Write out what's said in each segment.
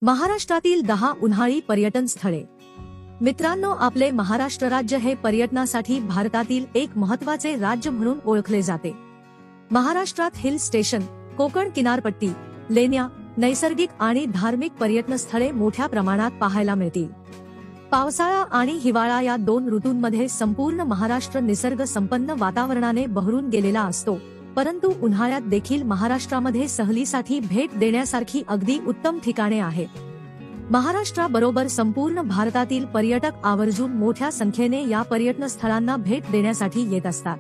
महाराष्ट्रातील 10 उन्हाळी पर्यटन स्थळे। मित्रांनो, आपले महाराष्ट्र राज्य हे पर्यटनासाठी भारतातील एक महत्त्वाचे राज्य म्हणून ओळखले जाते। महाराष्ट्रात हिल स्टेशन, कोकण किनारपट्टी, लेण्या, नैसर्गिक आणि धार्मिक पर्यटन स्थळे मोठ्या प्रमाणात पाहायला मिळतील। पावसाळा आणि हिवाळा या दोन ऋतूंमध्ये संपूर्ण महाराष्ट्र निसर्ग संपन्न वातावरणाने बहरून गेलेला असतो, परंतु उन्हाळ्यात देखील महाराष्ट्रामध्ये सहलीसाठी भेट देण्यासारखी अगदी उत्तम ठिकाणे आहेत। महाराष्ट्राबरोबर संपूर्ण भारतातील पर्यटक आवर्जून मोठ्या संख्येने या पर्यटन स्थळांना भेट देण्यासाठी येत असतात।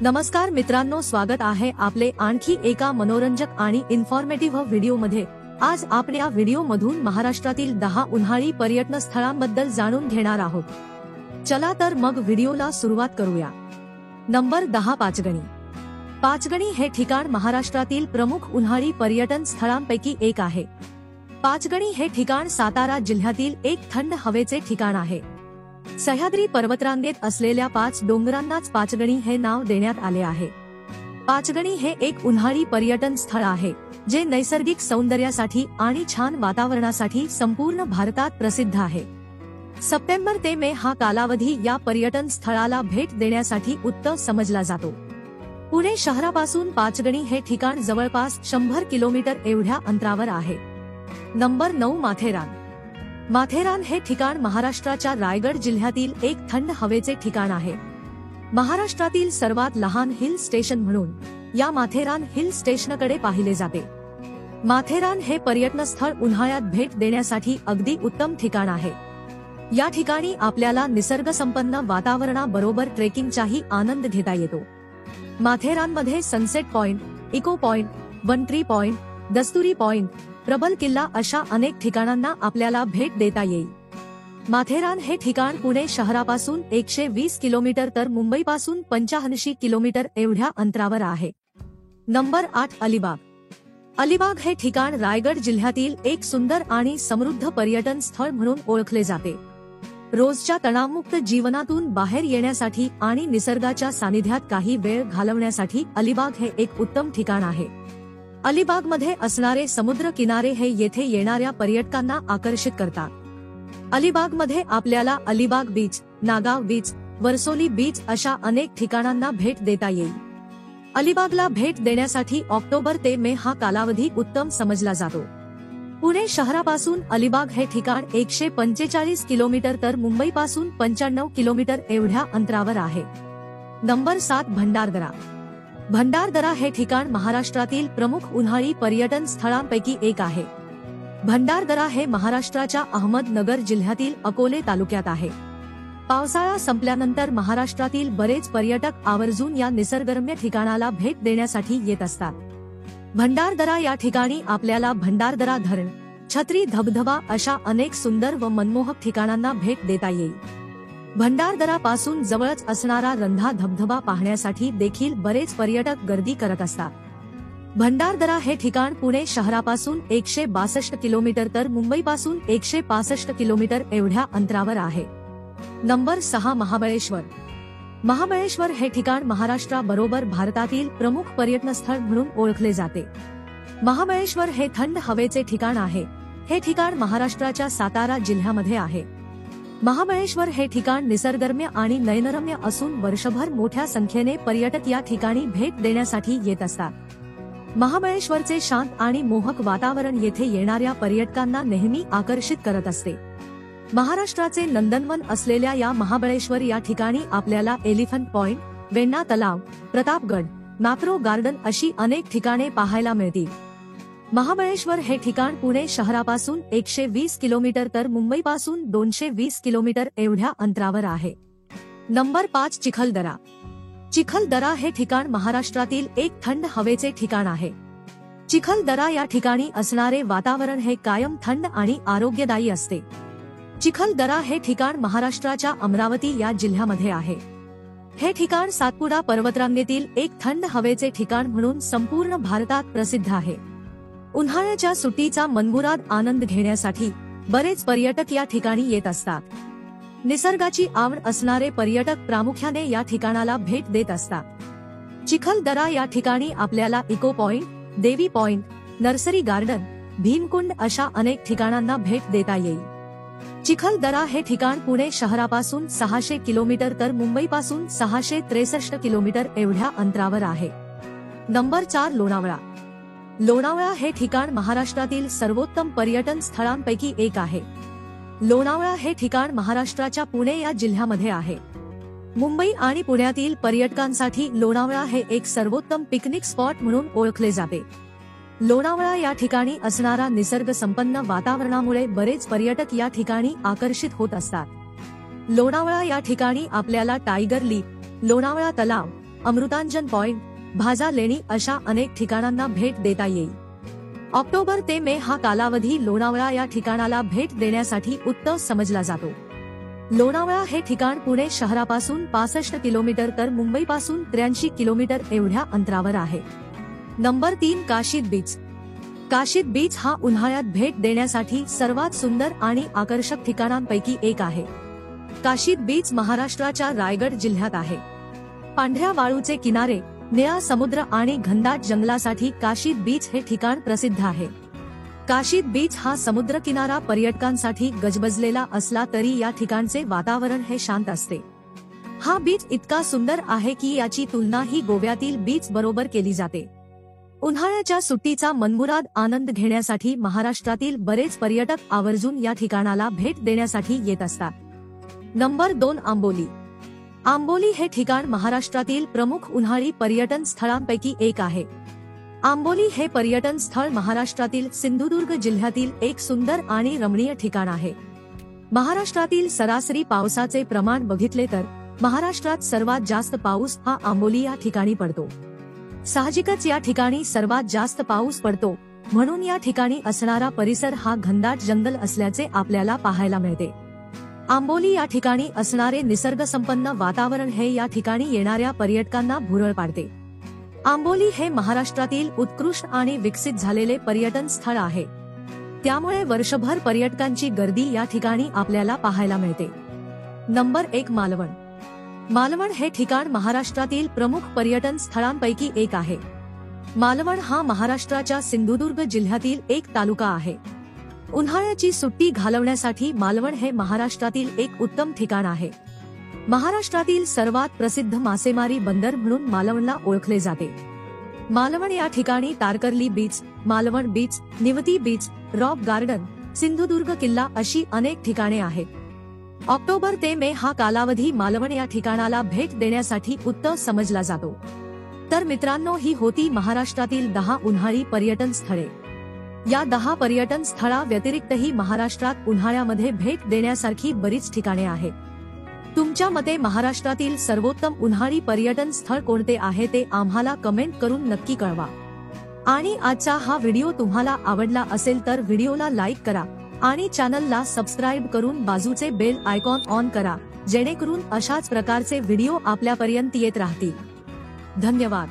नमस्कार मित्रांनो, स्वागत आहे आपले आणखी एका मनोरंजक आणि इन्फॉर्मेटिव्ह व्हिडिओमध्ये। आज आपण या व्हिडिओमधून महाराष्ट्रातील 10 उन्हाळी पर्यटन स्थळांबद्दल जाणून घेणार आहोत। चला तर मग व्हिडिओला सुरुवात करूया। नंबर 10, पाचगणी। पाचगणी हे ठिकाण महाराष्ट्रातील प्रमुख उन्हाळी पर्यटन स्थळांपैकी एक आहे। पाचगणी हे ठिकाण सातारा जिल्ह्यातील एक थंड हवेचे ठिकाण आहे। सह्याद्री पर्वतरांगेत असलेल्या 5 डोंगरांनाच पाचगणी हे नाव देण्यात आले आहे। पाचगणी हे एक उन्हाळी पर्यटन स्थळ आहे, जे नैसर्गिक सौंदर्यासाठी आणि छान वातावरणासाठी संपूर्ण भारतात प्रसिद्ध आहे। सप्टेंबर ते मे हा कालावधी या पर्यटन स्थळाला भेट देण्यासाठी उत्तम समजला जातो। पुणे शहरापासून पाचगणी हे ठिकाण जवळपास 100 किलोमीटर एवढ्या अंतरावर आहे। नंबर 9, माथेरान। माथेरान हे ठिकाण महाराष्ट्राच्या रायगड जिल्ह्यातील एक थंड हवेचे ठिकाण आहे। महाराष्ट्रातील सर्वात लहान हिल स्टेशन म्हणून या माथेरान हिल स्टेशनकडे पाहिले जाते। माथेरान हे पर्यटन स्थळ उन्हाळ्यात भेट देण्यासाठी अगदी उत्तम ठिकाण आहे। या ठिकाणी आपल्याला निसर्गसंपन्न वातावरणाबरोबर ट्रेकिंगचाही आनंद घेता येतो। माथेरानमध्ये sunset point, echo point, one tree point, Dasturi point, Prabal किल्ला अशा अनेक ठिकाणांना आपल्याला भेट देता येईल। माथेरान हे ठिकाण पुणे शहरापासून 120 किलोमीटर तर मुंबईपासून 85 किलोमीटर एवढ्या अंतरावर आहे। नंबर 8, अलिबाग। अलिबाग हे ठिकाण रायगड जिल्ह्यातील एक सुंदर आणि समृद्ध पर्यटन स्थळ म्हणून ओळखले जाते। रोजच्या तणावमुक्त जीवनातून बाहेर येण्यासाठी आणि निसर्गाच्या सानिध्यात काही वेळ घालवण्यासाठी अलिबाग हे एक उत्तम ठिकाण आहे। अलिबागमध्ये असणारे समुद्र किनारे हे येथे येणाऱ्या पर्यटकांना आकर्षित करतात। अलिबागमध्ये आपल्याला Alibag beach, Nagaon beach, Varsoli beach अशा अनेक ठिकाणांना भेट देता येईल। अलिबागला भेट देण्यासाठी ऑक्टोबर ते मे हा कालावधी उत्तम समजला जातो। पुणे शहरापासून अलिबाग हे ठिकाण 145 किलोमीटर तर मुंबईपासून 95 किलोमीटर एवढ्या अंतरावर आहे। नंबर 7, भंडारदरा। भंडारदरा हे ठिकाण महाराष्ट्रातील प्रमुख उन्हाळी पर्यटन स्थळांपैकी एक आहे। भंडारदरा हे महाराष्ट्राच्या अहमदनगर जिल्ह्यातील अकोले तालुक्यात आहे। पावसाळा संपल्यानंतर महाराष्ट्रातील बरेच पर्यटक आवर्जून या निसर्गरम्य ठिकाणाला भेट देण्यासाठी येत असतात। भंडारदरा या ठिकाणी आपल्याला भंडारदरा धरण, छत्री धबधबा अशा अनेक सुंदर व मनमोहक ठिकाणांना भेट देता येईल। भंडारदरा पासून जवळच असणारा रंधा धबधबा पाहण्यासाठी देखील बरेच पर्यटक गर्दी करत असतात। भंडारदरा हे ठिकाण पुणे शहरापासून 162 किलोमीटर तर मुंबईपासून 165 किलोमीटर एवढ्या अंतरावर आहे। नंबर 6, महाबळेश्वर। महाबळेश्वर हे ठिकाण महाराष्ट्राबरोबर भारतातील प्रमुख पर्यटन स्थळ म्हणून ओळखले जाते। महाबळेश्वर हे थंड हवेचे ठिकाण आहे। हे ठिकाण महाराष्ट्राच्या सातारा जिल्ह्यामध्ये आहे। महाबळेश्वर हे ठिकाण निसर्गरम्य आणि नयनरम्य असून वर्षभर मोठ्या संख्येने पर्यटक या ठिकाणी भेट देण्यासाठी येत असतात। महाबळेश्वरचे शांत आणि मोहक वातावरण येथे येणाऱ्या पर्यटकांना नेहमी आकर्षित करत असते। महाराष्ट्राचे नंदनवन असलेल्या या महाबळेश्वर या ठिकाणी आपल्याला एलिफंट पॉइंट, वेण्णा तलाव, प्रतापगड, मॅप्रो गार्डन अशी अनेक ठिकाणे पाहायला मिळतील। महाबळेश्वर हे ठिकाण पुणे शहरापासून 120 किलोमीटर तर मुंबईपासून 220 किलोमीटर एवढ्या अंतरावर आहे। नंबर 5, चिखलदरा। चिखलदरा हे ठिकाण महाराष्ट्रातील एक थंड हवेचे ठिकाण आहे। चिखलदरा या ठिकाणी असणारे वातावरण हे कायम थंड आणि आरोग्यदायी असते। चिखलदरा हे ठिकाण महाराष्ट्राच्या अमरावती या जिल्ह्यामध्ये आहे। हे ठिकाण सातपुडा पर्वतरांगेतील एक थंड हवेचे ठिकाण म्हणून संपूर्ण भारतात प्रसिद्ध आहे। उन्हाळ्याच्या सुट्टीचा मनमुराद आनंद घेण्यासाठी बरेच पर्यटक या ठिकाणी येत असतात। निसर्गाची आवड असणारे पर्यटक प्रामुख्याने या ठिकाणाला भेट देत असतात। चिखलदरा या ठिकाणी आपल्याला इको पॉइंट, देवी पॉइंट, नर्सरी गार्डन, भीमकुंड अशा अनेक ठिकाणांना भेट देता येईल. चिखलदरा हे ठिकाण पुणे शहरापासून 600 किलोमीटर तर मुंबईपासून 663 किलोमीटर एवढ्या अंतरावर आहे. नंबर 4 लोणावळा. लोणावळा हे ठिकाण महाराष्ट्रातील सर्वोत्तम पर्यटन स्थळांपैकी एक आहे. लोणावळा हे ठिकाण महाराष्ट्राच्या पुणे या जिल्ह्यामध्ये आहे. मुंबई आणि पुण्यातील पर्यटकांसाठी लोणावळा हे एक सर्वोत्तम पिकनिक स्पॉट म्हणून ओळखले जाते. लोणावळा या ठिकाणी असणारा निसर्ग संपन्न वातावरणामुळे बरेच पर्यटक या ठिकाणी आकर्षित होत असतात. लोणावळा या ठिकाणी आपल्याला टायगर लीक, लोणावळा तलाव, अमृतांजन पॉइंट, भाजा लेणी अशा अनेक ठिकाणांना भेट देता येईल. ऑक्टोबर ते मे हा कालावधी लोणावळा या ठिकाणाला भेट देण्यासाठी उत्तम समजला जातो. लोणावळा हे ठिकाण पुणे शहरापासून 65 किलोमीटर तर मुंबईपासून 83 किलोमीटर एवढ्या अंतरावर आहे. Number 3 Kashid beach. Kashid beach हा उन्हाळ्यात भेट देण्यासाठी सर्वात सुंदर आणि आकर्षक ठिकाणांपैकी एक आहे. काशीद बीच महाराष्ट्राच्या रायगड जिल्ह्यात आहे. पांढऱ्या वाळूचे किनारे, निळा समुद्र आणि घनदाट जंगलासाठी काशीद बीच हे ठिकाण प्रसिद्ध आहे. काशीद बीच हा समुद्र किनारा पर्यटकांसाठी गजबजलेला असला तरी या ठिकाणचे वातावरण हे शांत असते. हा बीच इतका सुंदर आहे की याची तुलना ही गोव्यातील बीच बरोबर केली जाते. उन्हाळ्याच्या सुट्टीचा मनमुराद आनंद घेण्यासाठी महाराष्ट्रातील बरेच पर्यटक आवर्जून या ठिकाणाला भेट देण्यासाठी येत असतात. नंबर 2 आंबोली. आंबोली हे ठिकाण महाराष्ट्रातील प्रमुख उन्हाळी पर्यटन स्थळांपैकी एक आहे. आंबोली हे पर्यटन स्थळ महाराष्ट्रातील सिंधुदुर्ग जिल्ह्यातील एक सुंदर आणि रमणीय ठिकाण आहे. महाराष्ट्रातील सरासरी पावसाचे प्रमाण बघितले तर महाराष्ट्रात सर्वात जास्त पाऊस हा आंबोली या ठिकाणी पडतो. साहजिकच या ठिकाणी सर्वात जास्त पाऊस पडतो म्हणून या ठिकाणी असणारा परिसर हा घनदाट जंगल असल्याचे आपल्याला पाहायला मिळते. आंबोली या ठिकाणी असणारे निसर्गसंपन्न वातावरण हे या ठिकाणी येणाऱ्या पर्यटकांना भुरळ पाडते. आंबोली हे महाराष्ट्रातील उत्कृष्ट आणि विकसित झालेले पर्यटन स्थळ आहे. त्यामुळे वर्षभर पर्यटकांची गर्दी या ठिकाणी आपल्याला पाहायला मिळते. नंबर 1 मालवण. मालवण हे ठिकाण महाराष्ट्रातील प्रमुख पर्यटन स्थळांपैकी एक आहे. मालवण हा महाराष्ट्राच्या सिंधुदुर्ग जिल्ह्यातील एक तालुका आहे. उन्हाळ्याची सुट्टी घालवण्यासाठी मालवण हे महाराष्ट्रातील एक उत्तम ठिकाण आहे. महाराष्ट्रातील सर्वात प्रसिद्ध मासेमारी बंदर म्हणून मालवणला ओळखले जाते. मालवण या ठिकाणी Tarkarli beach, Malvan beach, Nivati beach, rock garden, Sindhudurg किल्ला अशी अनेक ठिकाणे आहेत. ऑक्टोबर ते मे हा कालावधी मालवण या ठिकाणाला भेट देण्यासाठी उत्तम समजला जातो. तर मित्रांनो, ही होती महाराष्ट्रातील 10 उन्हाळी पर्यटन स्थळे. या 10 पर्यटन स्थळा व्यतिरिक्तही महाराष्ट्रात उन्हाळ्यामध्ये भेट देण्यासारखी बरीच ठिकाणे आहेत. तुमच्या मते महाराष्ट्रातील सर्वोत्तम उन्हाळी पर्यटन स्थळ कोणते आहे ते आम्हाला कमेंट करून नक्की कळवा. आणि आजचा हा व्हिडिओ तुम्हाला आवडला असेल तर व्हिडिओला लाईक करा आणि चॅनलला सबस्क्राईब करून बाजूचे बेल आयकॉन ऑन करा, जेणेकरून अशाच प्रकारचे व्हिडिओ आपल्यापर्यंत येत राहतील. धन्यवाद.